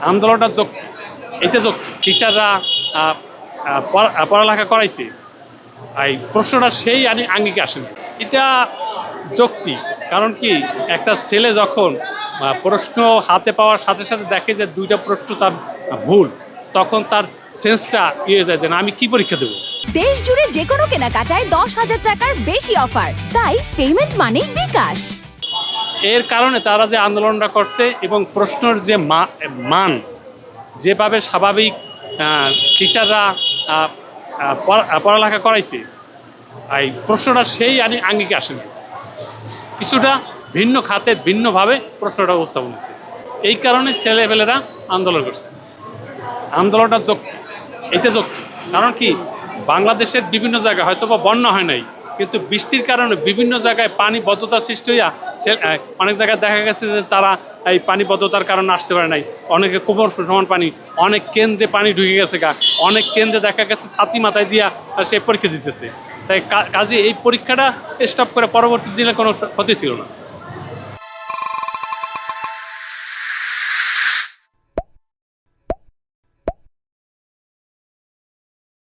আন্দোলনটা যৌক্তিক, এটা যৌক্তিক। টিচাররা পড়ালেখা করাইছে, এই প্রশ্নটা সেই আঙ্গিকে আসেনি। এটা যৌক্তিক, কারণ কি একটা ছেলে যখন প্রশ্ন হাতে পাওয়ার সাথে সাথে দেখে যে দুইটা প্রশ্ন তার ভুল, তখন তার সেন্সটা ইয়ে যায় যে না, আমি কি পরীক্ষা দেবো। দেশ জুড়ে যে কোনো কেনাকাটায় 10,000 টাকার বেশি অফার, তাই পেমেন্ট মানেই বিকাশ। এর কারণে তারা যে আন্দোলনটা করছে এবং প্রশ্নের যে মান যেভাবে স্বাভাবিক টিচাররা পড়ালেখা করাইছে, এই প্রশ্নটা সেই আঙ্গিকে আসেনি। কিছুটা ভিন্ন খাতে ভিন্নভাবে প্রশ্নটা উপস্থাপন হয়েছে, এই কারণে ছেলেপেলেরা আন্দোলন করছে। আন্দোলনটা যৌক্তিক, এটা যৌক্তিক, কারণ কি বাংলাদেশের বিভিন্ন জায়গায় হয়তো বা বন্যা হয় নাই, কিন্তু বৃষ্টির কারণে বিভিন্ন জায়গায় পানিবদ্ধতা সৃষ্টি হইয়া অনেক জায়গায় দেখা গেছে যে তারা এই পানিবদ্ধতার কারণে আসতে পারে নাই। অনেকে কোমর সমান পানি, অনেক কেন্দ্রে পানি ঢুকে গেছে অনেক কেন্দ্রে দেখা গেছে ছাতি মাথায় দিয়া সে পরীক্ষা দিতেছে। তাই কাজে এই পরীক্ষাটা স্টপ করে পরবর্তী দিনে কোনো ক্ষতি ছিল না।